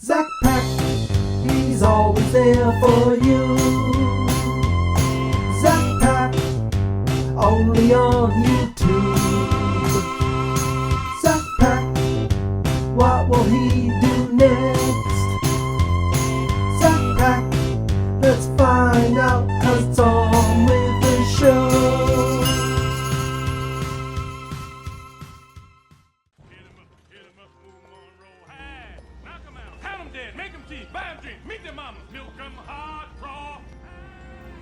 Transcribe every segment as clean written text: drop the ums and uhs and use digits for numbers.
ZakPak, he's always there for you. ZakPak, only on YouTube. ZakPak, what will he do next? ZakPak, let's find out, 'cause it's on with the show.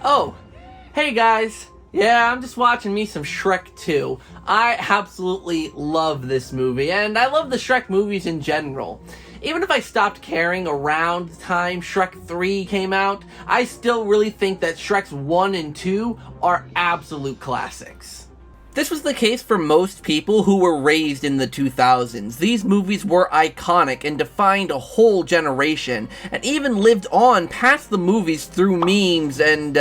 Oh, hey guys. Yeah, I'm just watching me some Shrek 2. I absolutely love this movie, and I love the Shrek movies in general. Even if I stopped caring around the time Shrek 3 came out, I still really think that Shreks 1 and 2 are absolute classics. This was the case for most people who were raised in the 2000s. These movies were iconic and defined a whole generation, and even lived on past the movies through memes and,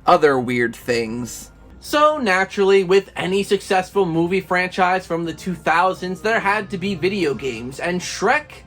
other weird things. So naturally, with any successful movie franchise from the 2000s, there had to be video games, and Shrek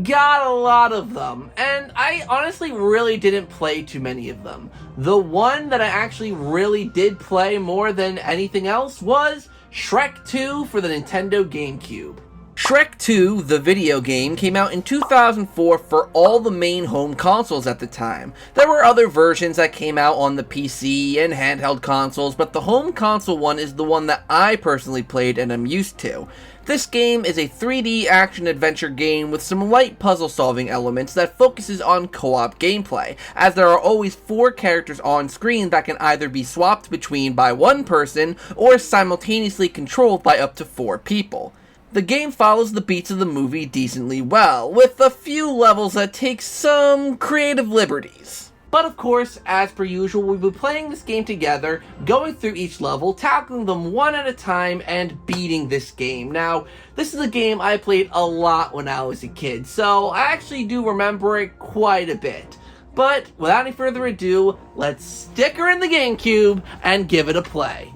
got a lot of them, and I honestly really didn't play too many of them. The one that I actually really did play more than anything else was Shrek 2 for the Nintendo GameCube. Shrek 2, the video game, came out in 2004 for all the main home consoles at the time. There were other versions that came out on the PC and handheld consoles, but the home console one is the one that I personally played and am used to. This game is a 3D action-adventure game with some light puzzle-solving elements that focuses on co-op gameplay, as there are always 4 characters on screen that can either be swapped between by one person or simultaneously controlled by up to 4 people. The game follows the beats of the movie decently well, with a few levels that take some creative liberties. But of course, as per usual, we'll be playing this game together, going through each level, tackling them one at a time, and beating this game. Now, this is a game I played a lot when I was a kid, so I actually do remember it quite a bit. But without any further ado, let's stick her in the GameCube and give it a play.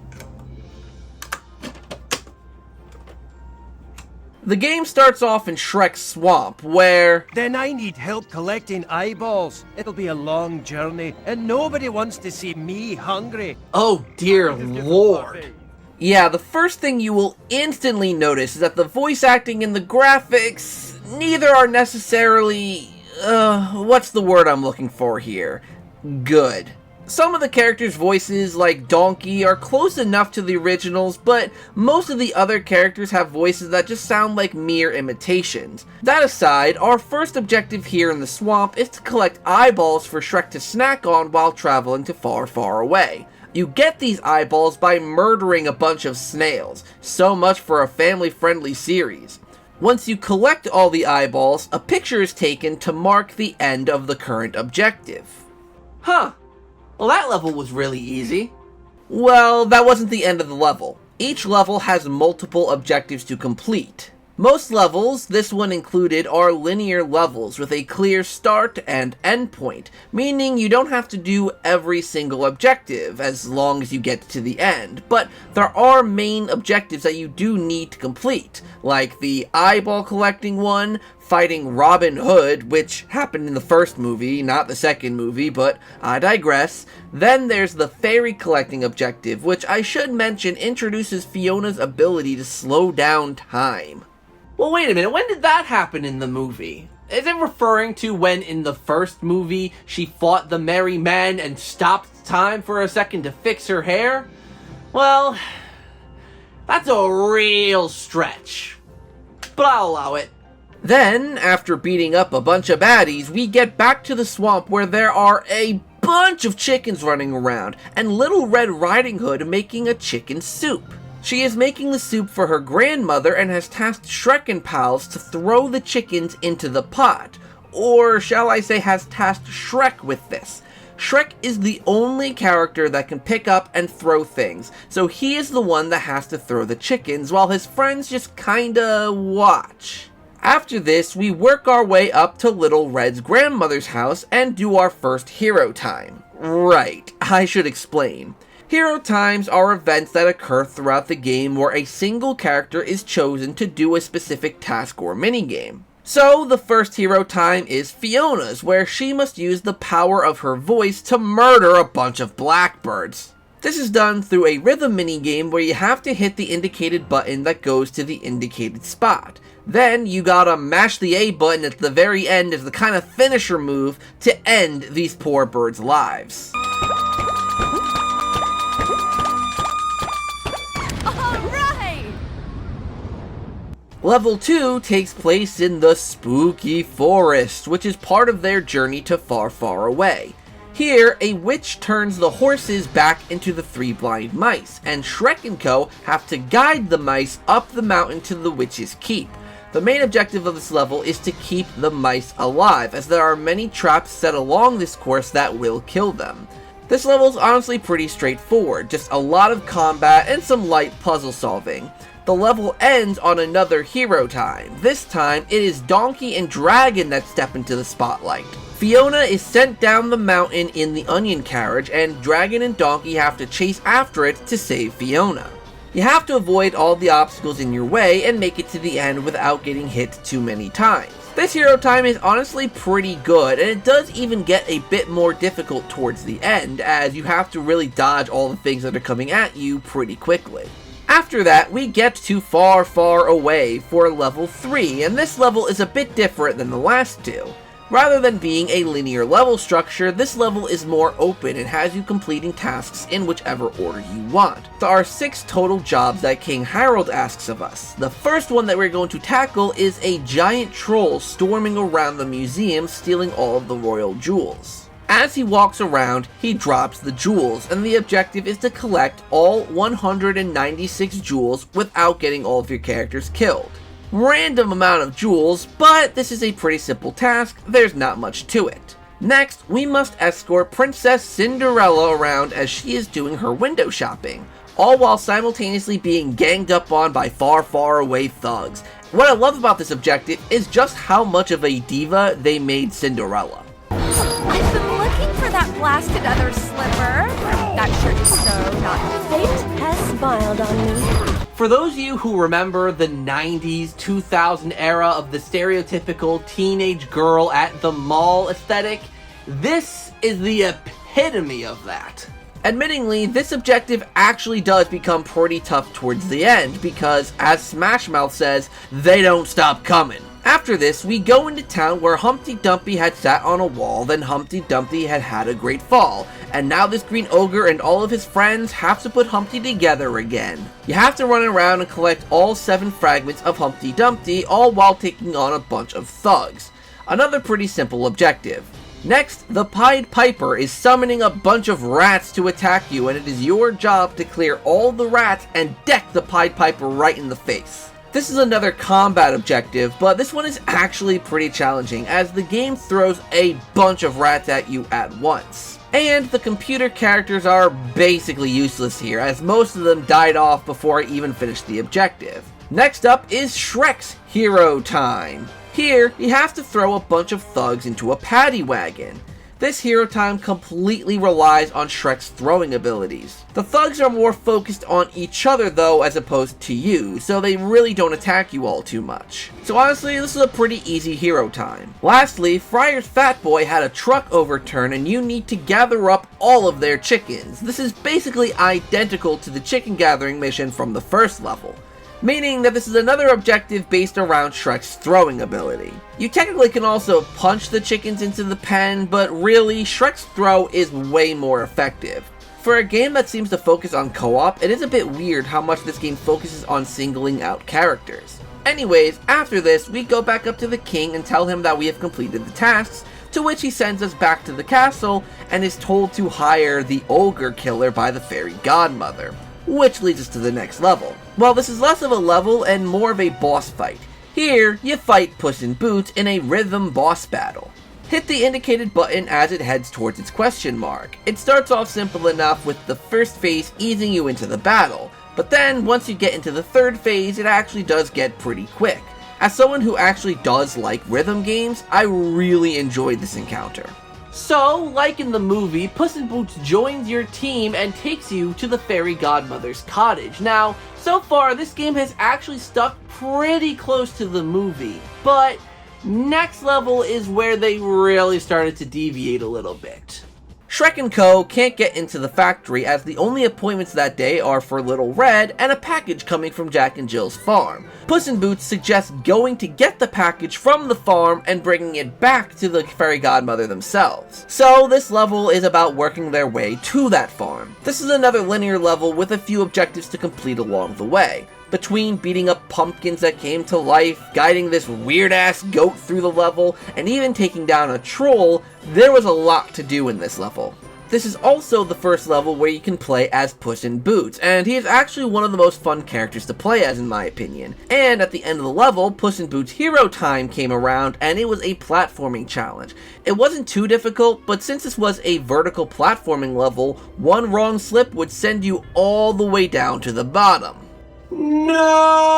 The game starts off in Shrek's swamp, where... Then I need help collecting eyeballs. It'll be a long journey, and nobody wants to see me hungry. Oh dear lord. Yeah, the first thing you will instantly notice is that the voice acting and the graphics, neither are necessarily... what's the word I'm looking for here? Good. Some of the characters' voices, like Donkey, are close enough to the originals, but most of the other characters have voices that just sound like mere imitations. That aside, our first objective here in the swamp is to collect eyeballs for Shrek to snack on while traveling to far, far away. You get these eyeballs by murdering a bunch of snails. So much for a family-friendly series. Once you collect all the eyeballs, a picture is taken to mark the end of the current objective. Huh. Well, that level was really easy. Well, that wasn't the end of the level. Each level has multiple objectives to complete. Most levels, this one included, are linear levels with a clear start and end point, meaning you don't have to do every single objective as long as you get to the end, but there are main objectives that you do need to complete, like the eyeball collecting one, fighting Robin Hood, which happened in the first movie, not the second movie, but I digress. Then there's the fairy collecting objective, which I should mention introduces Fiona's ability to slow down time. Well, wait a minute, when did that happen in the movie? Is it referring to when in the first movie she fought the merry men and stopped time for a second to fix her hair? Well, that's a real stretch, but I'll allow it. Then, after beating up a bunch of baddies, we get back to the swamp where there are a bunch of chickens running around, and Little Red Riding Hood making a chicken soup. She is making the soup for her grandmother and has tasked Shrek and pals to throw the chickens into the pot. Or shall I say has tasked Shrek with this. Shrek is the only character that can pick up and throw things, so he is the one that has to throw the chickens while his friends just kinda watch. After this, we work our way up to Little Red's grandmother's house and do our first hero time. Right, I should explain. Hero times are events that occur throughout the game where a single character is chosen to do a specific task or minigame. So the first hero time is Fiona's, where she must use the power of her voice to murder a bunch of blackbirds. This is done through a rhythm minigame where you have to hit the indicated button that goes to the indicated spot. Then you gotta mash the A button at the very end as the kind of finisher move to end these poor birds' lives. Level 2 takes place in the Spooky Forest, which is part of their journey to Far, Far Away. Here, a witch turns the horses back into the 3 blind mice, and Shrek and co. have to guide the mice up the mountain to the witch's keep. The main objective of this level is to keep the mice alive, as there are many traps set along this course that will kill them. This level is honestly pretty straightforward, just a lot of combat and some light puzzle solving. The level ends on another hero time. This time, it is Donkey and Dragon that step into the spotlight. Fiona is sent down the mountain in the onion carriage, and Dragon and Donkey have to chase after it to save Fiona. You have to avoid all the obstacles in your way and make it to the end without getting hit too many times. This hero time is honestly pretty good, and it does even get a bit more difficult towards the end, as you have to really dodge all the things that are coming at you pretty quickly. After that, we get to Far, Far Away for level 3, and this level is a bit different than the last two. Rather than being a linear level structure, this level is more open and has you completing tasks in whichever order you want. There are 6 total jobs that King Harold asks of us. The first one that we're going to tackle is a giant troll storming around the museum stealing all of the royal jewels. As he walks around, he drops the jewels, and the objective is to collect all 196 jewels without getting all of your characters killed. Random amount of jewels, but this is a pretty simple task, there's not much to it. Next, we must escort Princess Cinderella around as she is doing her window shopping, all while simultaneously being ganged up on by Far, Far Away thugs. What I love about this objective is just how much of a diva they made Cinderella. I've been looking for that blasted other slipper. That shirt is so not fate has smiled on me. For those of you who remember the 90s, 2000 era of the stereotypical teenage girl at the mall aesthetic, this is the epitome of that. Admittingly, this objective actually does become pretty tough towards the end because, as Smash Mouth says, they don't stop coming. After this, we go into town where Humpty Dumpty had sat on a wall, then Humpty Dumpty had had a great fall, and now this green ogre and all of his friends have to put Humpty together again. You have to run around and collect all 7 fragments of Humpty Dumpty, all while taking on a bunch of thugs. Another pretty simple objective. Next, the Pied Piper is summoning a bunch of rats to attack you, and it is your job to clear all the rats and deck the Pied Piper right in the face. This is another combat objective, but this one is actually pretty challenging as the game throws a bunch of rats at you at once. And the computer characters are basically useless here, as most of them died off before I even finished the objective. Next up is Shrek's hero time. Here, you have to throw a bunch of thugs into a paddy wagon. This hero time completely relies on Shrek's throwing abilities. The thugs are more focused on each other though as opposed to you, so they really don't attack you all too much. So honestly, this is a pretty easy hero time. Lastly, Friar's Fat Boy had a truck overturn and you need to gather up all of their chickens. This is basically identical to the chicken gathering mission from the first level, meaning that this is another objective based around Shrek's throwing ability. You technically can also punch the chickens into the pen, but really, Shrek's throw is way more effective. For a game that seems to focus on co-op, it is a bit weird how much this game focuses on singling out characters. Anyways, after this, we go back up to the king and tell him that we have completed the tasks, to which he sends us back to the castle and is told to hire the ogre killer by the Fairy Godmother, which leads us to the next level. Well, this is less of a level and more of a boss fight. Here, you fight Puss in Boots in a rhythm boss battle. Hit the indicated button as it heads towards its question mark. It starts off simple enough with the first phase easing you into the battle, but then once you get into the third phase, it actually does get pretty quick. As someone who actually does like rhythm games, I really enjoyed this encounter. So, like in the movie, Puss in Boots joins your team and takes you to the Fairy Godmother's cottage. Now, so far, this game has actually stuck pretty close to the movie, but Next level is where they really started to deviate a little bit. Shrek and Co. can't get into the factory as the only appointments that day are for Little Red and a package coming from Jack and Jill's farm. Puss in Boots suggests going to get the package from the farm and bringing it back to the Fairy Godmother themselves. So this level is about working their way to that farm. This is another linear level with a few objectives to complete along the way. Between beating up pumpkins that came to life, guiding this weird-ass goat through the level, and even taking down a troll, there was a lot to do in this level. This is also the first level where you can play as Puss in Boots, and he is actually one of the most fun characters to play as in my opinion. And at the end of the level, Puss in Boots Hero Time came around, and it was a platforming challenge. It wasn't too difficult, but since this was a vertical platforming level, one wrong slip would send you all the way down to the bottom. No!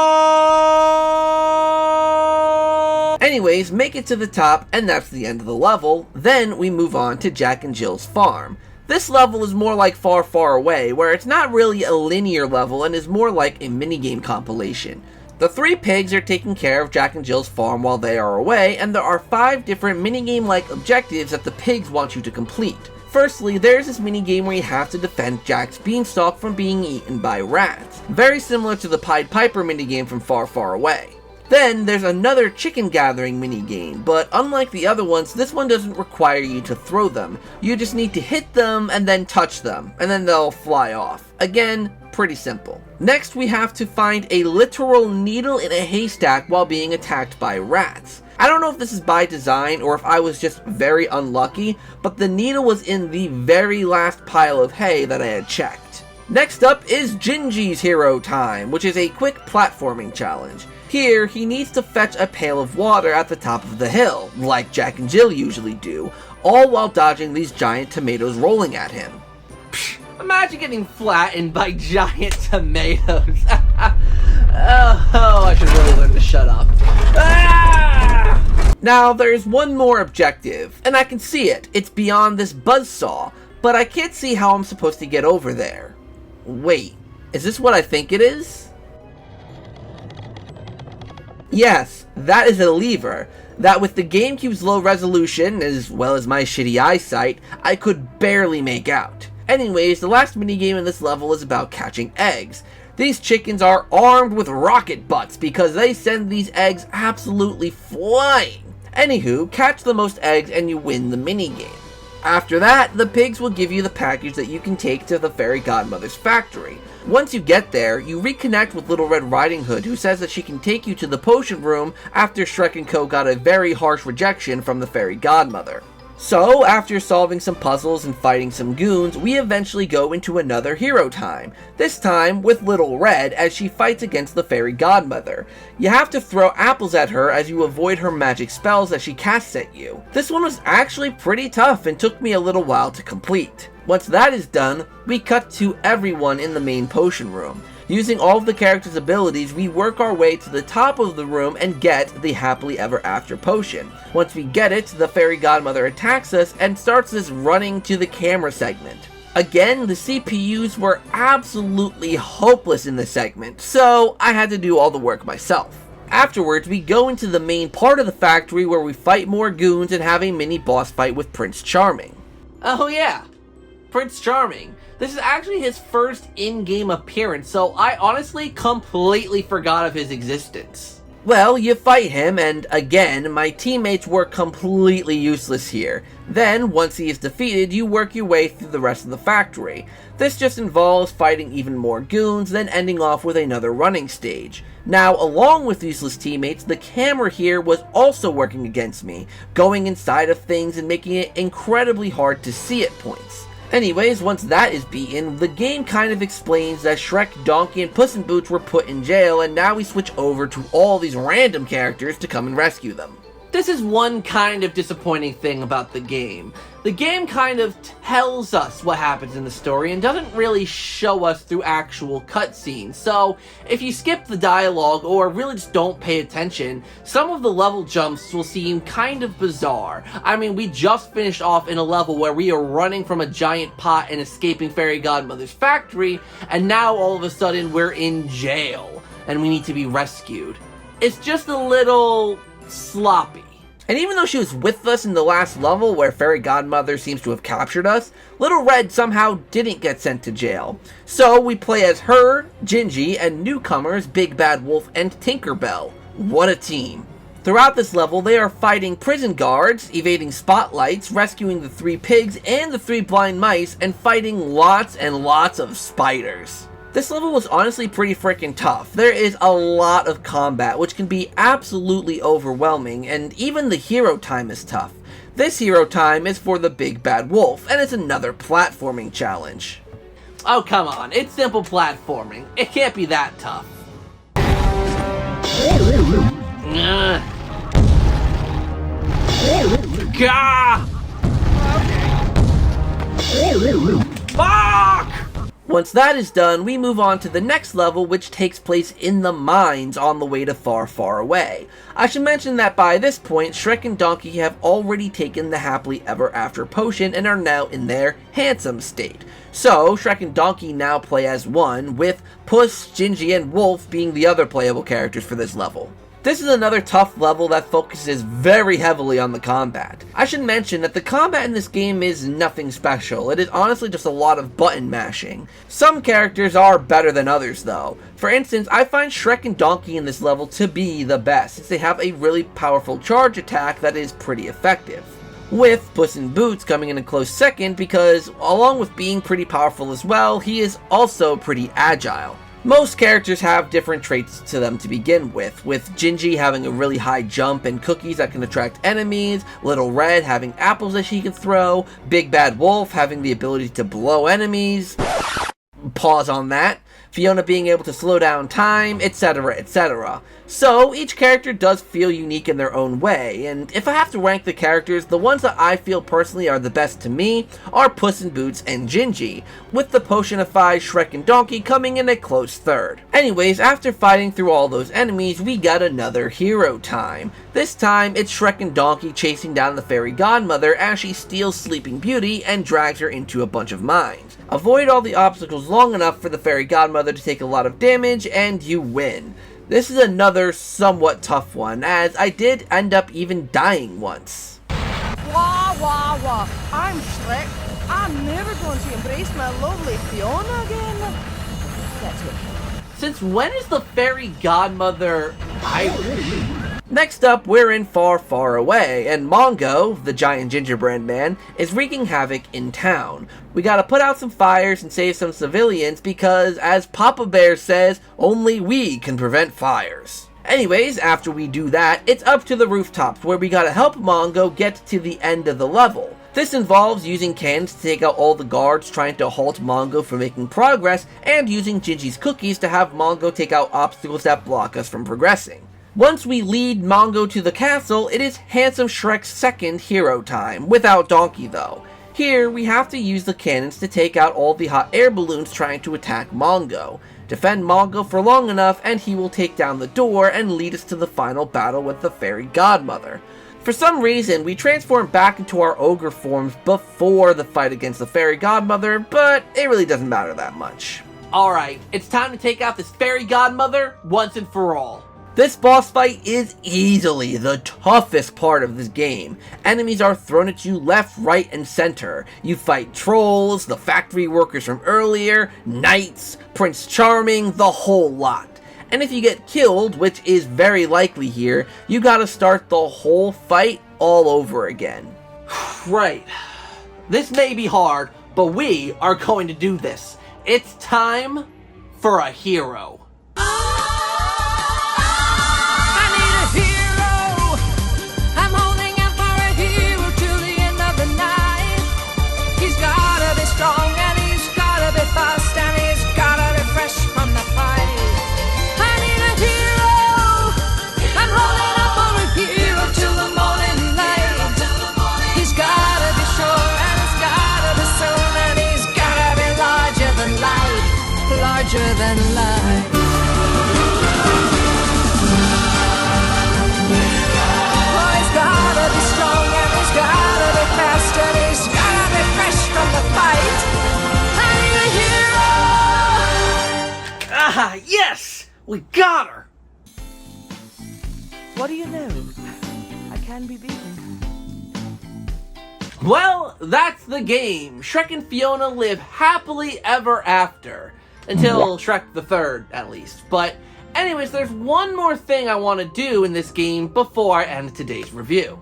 Anyways, make it to the top, and that's the end of the level. Then we move on to Jack and Jill's farm. This level is more like Far, Far Away, where it's not really a linear level and is more like a minigame compilation. The three pigs are taking care of Jack and Jill's farm while they are away, and there are 5 different minigame-like objectives that the pigs want you to complete. Firstly, there's this minigame where you have to defend Jack's beanstalk from being eaten by rats, very similar to the Pied Piper minigame from Far, Far Away. Then there's another chicken gathering minigame, but unlike the other ones, this one doesn't require you to throw them. You just need to hit them and then touch them, and then they'll fly off. Again, pretty simple. Next, we have to find a literal needle in a haystack while being attacked by rats. I don't know if this is by design or if I was just very unlucky, but the needle was in the very last pile of hay that I had checked. Next up is Gingy's Hero Time, which is a quick platforming challenge. Here, he needs to fetch a pail of water at the top of the hill, like Jack and Jill usually do, all while dodging these giant tomatoes rolling at him. Psh, imagine getting flattened by giant tomatoes. Oh, I should really learn to shut up. Ah! Now, there's one more objective, and I can see it. It's beyond this buzzsaw, but I can't see how I'm supposed to get over there. Wait, is this what I think it is? Yes, that is a lever that with the GameCube's low resolution, as well as my shitty eyesight, I could barely make out. Anyways, the last minigame in this level is about catching eggs. These chickens are armed with rocket butts because they send these eggs absolutely flying. Anywho, catch the most eggs and you win the minigame. After that, the pigs will give you the package that you can take to the Fairy Godmother's factory. Once you get there, you reconnect with Little Red Riding Hood, who says that she can take you to the potion room after Shrek and Co. got a very harsh rejection from the Fairy Godmother. So, after solving some puzzles and fighting some goons, we eventually go into another hero time, this time with Little Red as she fights against the Fairy Godmother. You have to throw apples at her as you avoid her magic spells that she casts at you. This one was actually pretty tough and took me a little while to complete. Once that is done, we cut to everyone in the main potion room. Using all of the characters' abilities, we work our way to the top of the room and get the Happily Ever After potion. Once we get it, the Fairy Godmother attacks us and starts this running to the camera segment. Again, the CPUs were absolutely hopeless in this segment, so I had to do all the work myself. Afterwards, we go into the main part of the factory where we fight more goons and have a mini boss fight with Prince Charming. Oh yeah, Prince Charming. This is actually his first in-game appearance, so I honestly completely forgot of his existence. Well, you fight him, and again, my teammates were completely useless here. Then, once he is defeated, you work your way through the rest of the factory. This just involves fighting even more goons, then ending off with another running stage. Now, along with useless teammates, the camera here was also working against me, going inside of things and making it incredibly hard to see at points. Anyways, once that is beaten, the game kind of explains that Shrek, Donkey, and Puss in Boots were put in jail, and now we switch over to all these random characters to come and rescue them. This is one kind of disappointing thing about the game. The game kind of tells us what happens in the story and doesn't really show us through actual cutscenes. So, if you skip the dialogue or really just don't pay attention, some of the level jumps will seem kind of bizarre. I mean, we just finished off in a level where we are running from a giant pot and escaping Fairy Godmother's factory, and now all of a sudden we're in jail and we need to be rescued. It's just a little sloppy. And even though she was with us in the last level where Fairy Godmother seems to have captured us, Little Red somehow didn't get sent to jail. So we play as her, Gingy, and newcomers Big Bad Wolf and Tinkerbell. What a team. Throughout this level, they are fighting prison guards, evading spotlights, rescuing the 3 pigs and the 3 blind mice, and fighting lots and lots of spiders. This level was honestly pretty freaking tough. There is a lot of combat, which can be absolutely overwhelming, and even the hero time is tough. This hero time is for the Big Bad Wolf, and it's another platforming challenge. Oh, come on, it's simple platforming. It can't be that tough. Gah! Fuck! Once that is done, we move on to the next level, which takes place in the mines on the way to Far, Far Away. I should mention that by this point, Shrek and Donkey have already taken the Happily Ever After potion and are now in their handsome state. So, Shrek and Donkey now play as one, with Puss, Gingy, and Wolf being the other playable characters for this level. This is another tough level that focuses very heavily on the combat. I should mention that the combat in this game is nothing special. It is honestly just a lot of button mashing. Some characters are better than others though. For instance, I find Shrek and Donkey in this level to be the best, since they have a really powerful charge attack that is pretty effective. With Puss in Boots coming in a close second because, along with being pretty powerful as well, he is also pretty agile. Most characters have different traits to them to begin with Gingy having a really high jump and cookies that can attract enemies, Little Red having apples that she can throw, Big Bad Wolf having the ability to blow enemies, pause on that, Fiona being able to slow down time, etc, etc. So, each character does feel unique in their own way, and if I have to rank the characters, the ones that I feel personally are the best to me are Puss in Boots and Gingy, with the potionified Shrek and Donkey coming in a close third. Anyways, after fighting through all those enemies, we got another hero time. This time, it's Shrek and Donkey chasing down the Fairy Godmother as she steals Sleeping Beauty and drags her into a bunch of mines. Avoid all the obstacles long enough for the Fairy Godmother to take a lot of damage, and you win. This is another somewhat tough one, as I did end up even dying once. Wah, wah, wah. I'm Shrek. I'm never going to embrace my lovely Fiona again. That's it. Since when is the Fairy Godmother Irish? Next up, we're in Far, Far Away, and Mongo, the giant gingerbread man, is wreaking havoc in town. We gotta put out some fires and save some civilians because, as Papa Bear says, only we can prevent fires. Anyways, after we do that, it's up to the rooftops where we gotta help Mongo get to the end of the level. This involves using cannons to take out all the guards trying to halt Mongo from making progress, and using Gingy's cookies to have Mongo take out obstacles that block us from progressing. Once we lead Mongo to the castle, it is Handsome Shrek's second hero time, without Donkey though. Here, we have to use the cannons to take out all the hot air balloons trying to attack Mongo. Defend Mongo for long enough and he will take down the door and lead us to the final battle with the Fairy Godmother. For some reason, we transform back into our ogre forms before the fight against the Fairy Godmother, but it really doesn't matter that much. Alright, it's time to take out this Fairy Godmother once and for all. This boss fight is easily the toughest part of this game. Enemies are thrown at you left, right, and center. You fight trolls, the factory workers from earlier, knights, Prince Charming, the whole lot. And if you get killed, which is very likely here, you gotta start the whole fight all over again. Right. This may be hard, but we are going to do this. It's time for a hero. Larger than life. Oh, he's gotta be strong and he's gotta be fast and he's gotta be fresh from the fight. I need a hero. Ah, yes! We got her! What do you know? I can be beaten. Well, that's the game. Shrek and Fiona live happily ever after. Until Shrek the Third, at least. But anyways, there's one more thing I want to do in this game before I end today's review.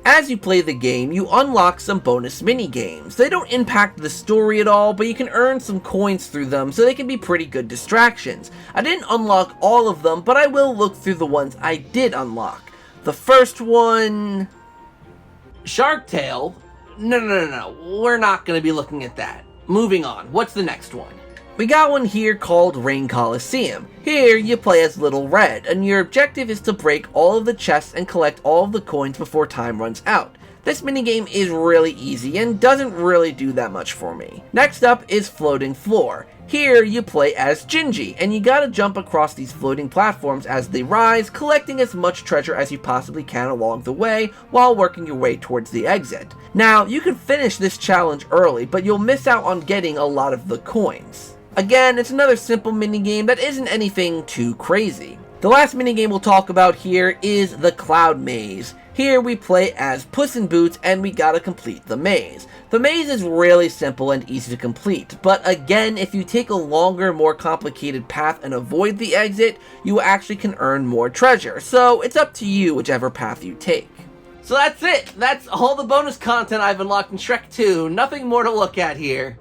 As you play the game, you unlock some bonus mini-games. They don't impact the story at all, but you can earn some coins through them, so they can be pretty good distractions. I didn't unlock all of them, but I will look through the ones I did unlock. The first one... Shark Tale? No. We're not going to be looking at that. Moving on. What's the next one? We got one here called Rain Coliseum. Here, you play as Little Red, and your objective is to break all of the chests and collect all of the coins before time runs out. This minigame is really easy and doesn't really do that much for me. Next up is Floating Floor. Here, you play as Gingy, and you gotta jump across these floating platforms as they rise, collecting as much treasure as you possibly can along the way, while working your way towards the exit. Now, you can finish this challenge early, but you'll miss out on getting a lot of the coins. Again, it's another simple minigame that isn't anything too crazy. The last minigame we'll talk about here is the Cloud Maze. Here we play as Puss in Boots and we gotta complete the maze. The maze is really simple and easy to complete, but again, if you take a longer, more complicated path and avoid the exit, you actually can earn more treasure, so it's up to you whichever path you take. So that's it! That's all the bonus content I've unlocked in Shrek 2, nothing more to look at here.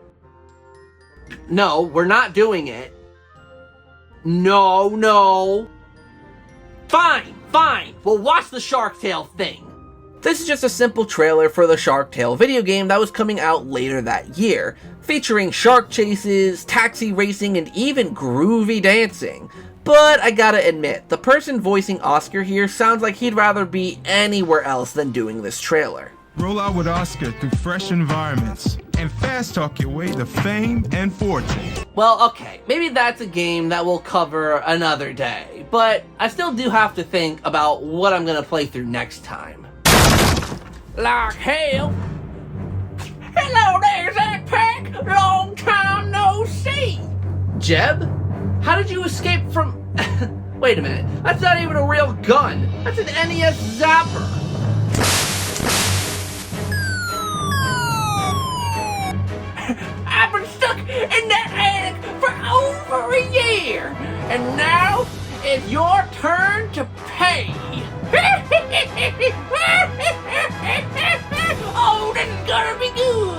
No, we're not doing it. No. Fine. We'll watch the Shark Tale thing. This is just a simple trailer for the Shark Tale video game that was coming out later that year, featuring shark chases, taxi racing, and even groovy dancing. But I gotta admit, the person voicing Oscar here sounds like he'd rather be anywhere else than doing this trailer. Roll out with Oscar through fresh environments and fast talk your way to fame and fortune. Well, okay, maybe that's a game that we'll cover another day, but I still do have to think about what I'm gonna play through next time. Like hell. Hello there, ZakPak! Long time no see! Jeb? How did you escape from... Wait a minute, that's not even a real gun! That's an NES zapper! I've been stuck in that attic for over a year, and now it's your turn to pay. Oh, this is gonna be good.